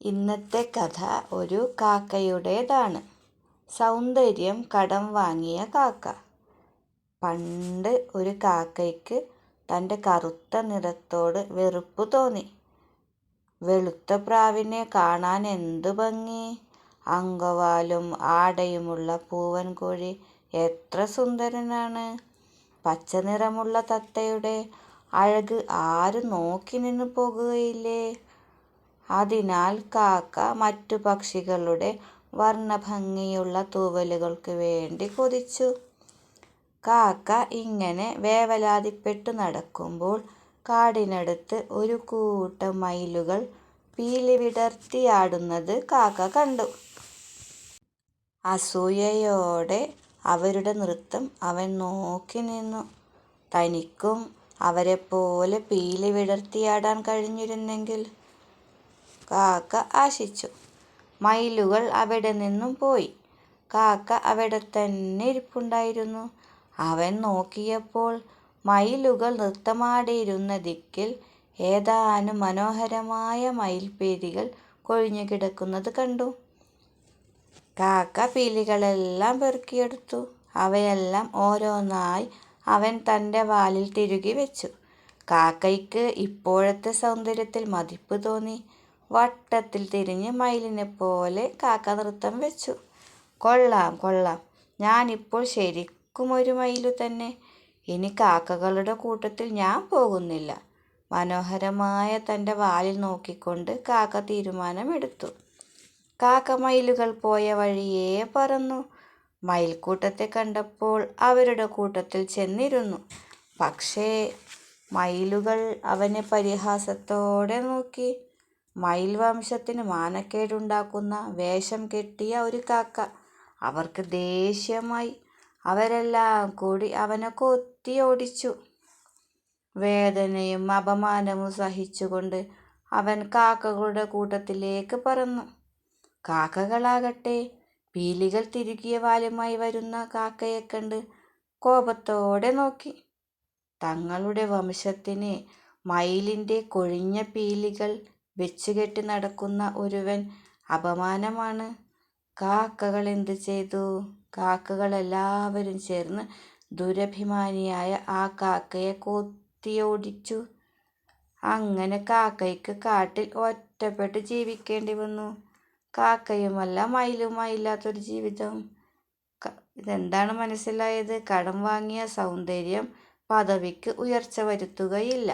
ഇന്നത്തെ കഥ ഒരു കാക്കയുടേതാണ്. സൗന്ദര്യം കടം വാങ്ങിയ കാക്ക. പണ്ട് ഒരു കാക്കയ്ക്ക് തൻ്റെ കറുത്ത നിറത്തോട് വെറുപ്പ് തോന്നി. വെളുത്ത പ്രാവിനെ കാണാൻ എന്തു ഭംഗി! അങ്കവാലും ആടയുമുള്ള പൂവൻ കോഴി എത്ര സുന്ദരനാണ്! പച്ച നിറമുള്ള തത്തയുടെ അഴക് ആരും നോക്കി നിന്നു പോകുകയില്ലേ? അതിനാൽ കാക്ക മറ്റു പക്ഷികളുടെ വർണ്ണഭംഗിയുള്ള തൂവലുകൾക്ക് വേണ്ടി കൊതിച്ചു. കാക്ക ഇങ്ങനെ വേവലാതിപ്പെട്ടു നടക്കുമ്പോൾ കാടിനടുത്ത് ഒരു കൂട്ടം മയിലുകൾ പീലി വിടർത്തിയാടുന്നത് കാക്ക കണ്ടു. അസൂയയോടെ അവരുടെ നൃത്തം അവൻ നോക്കി നിന്നു. തനിക്കും അവരെപ്പോലെ പീലി വിടർത്തിയാടാൻ കഴിഞ്ഞിരുന്നെങ്കിൽ, കാക്ക ആശിച്ചു. മയിലുകൾ അവിടെ നിന്നും പോയി. കാക്ക അവിടെ തന്നെ ഇരിപ്പുണ്ടായിരുന്നു. അവൻ നോക്കിയപ്പോൾ മയിലുകൾ നൃത്തമാടിയിരുന്ന ദിക്കിൽ ഏതാനും മനോഹരമായ മയിൽപീലികൾ കൊഴിഞ്ഞു കിടക്കുന്നത് കണ്ടു. കാക്ക പീലികളെല്ലാം പെറുക്കിയെടുത്തു. അവയെല്ലാം ഓരോന്നായി അവൻ തൻ്റെ വാലിൽ തിരുകി വെച്ചു. കാക്കയ്ക്ക് ഇപ്പോഴത്തെ സൗന്ദര്യത്തിൽ മതിപ്പ് തോന്നി. വട്ടത്തിൽ തിരിഞ്ഞ് മയിലിനെപ്പോലെ കാക്ക നൃത്തം വെച്ചു. കൊള്ളാം കൊള്ളാം, ഞാനിപ്പോൾ ശരിക്കും ഒരു മയിലു തന്നെ. ഇനി കാക്കകളുടെ കൂട്ടത്തിൽ ഞാൻ പോകുന്നില്ല. മനോഹരമായ തൻ്റെ വാലിൽ നോക്കിക്കൊണ്ട് കാക്ക തീരുമാനമെടുത്തു. കാക്ക മയിലുകൾ പോയ വഴിയേ പറന്നു. മയിൽക്കൂട്ടത്തെ കണ്ടപ്പോൾ അവരുടെ കൂട്ടത്തിൽ ചെന്നിരുന്നു. പക്ഷേ മയിലുകൾ അവനെ പരിഹാസത്തോടെ നോക്കി. മയിൽ വംശത്തിന് മാനക്കേടുണ്ടാക്കുന്ന വേഷം കെട്ടിയ ഒരു കാക്ക. അവർക്ക് ദേഷ്യമായി. അവരെല്ലാം കൂടി അവനെ കൊത്തി ഓടിച്ചു. വേദനയും അപമാനവും സഹിച്ചുകൊണ്ട് അവൻ കാക്കകളുടെ കൂട്ടത്തിലേക്ക് പറന്നു. കാക്കകളാകട്ടെ പീലികൾ തിരുകിയ വാലുമായി വരുന്ന കാക്കയെ കണ്ട് കോപത്തോടെ നോക്കി. തങ്ങളുടെ വംശത്തിന് മയിലിൻ്റെ കൊഴിഞ്ഞ പീലികൾ വെച്ചുകെട്ടി നടക്കുന്ന ഒരുവൻ അപമാനമാണ്. കാക്കകൾ എന്ത് ചെയ്തു? കാക്കകളെല്ലാവരും ചേർന്ന് ദുരഭിമാനിയായ ആ കാക്കയെ കൊത്തിയോടിച്ചു. അങ്ങനെ കാക്കയ്ക്ക് കാട്ടിൽ ഒറ്റപ്പെട്ട് ജീവിക്കേണ്ടി വന്നു. കാക്കയുമല്ല മയിലുമായില്ലാത്തൊരു ജീവിതം. ഇതെന്താണ് മനസ്സിലായത്? കടം വാങ്ങിയ സൗന്ദര്യം പദവിക്ക് ഉയർച്ച വരുത്തുകയില്ല.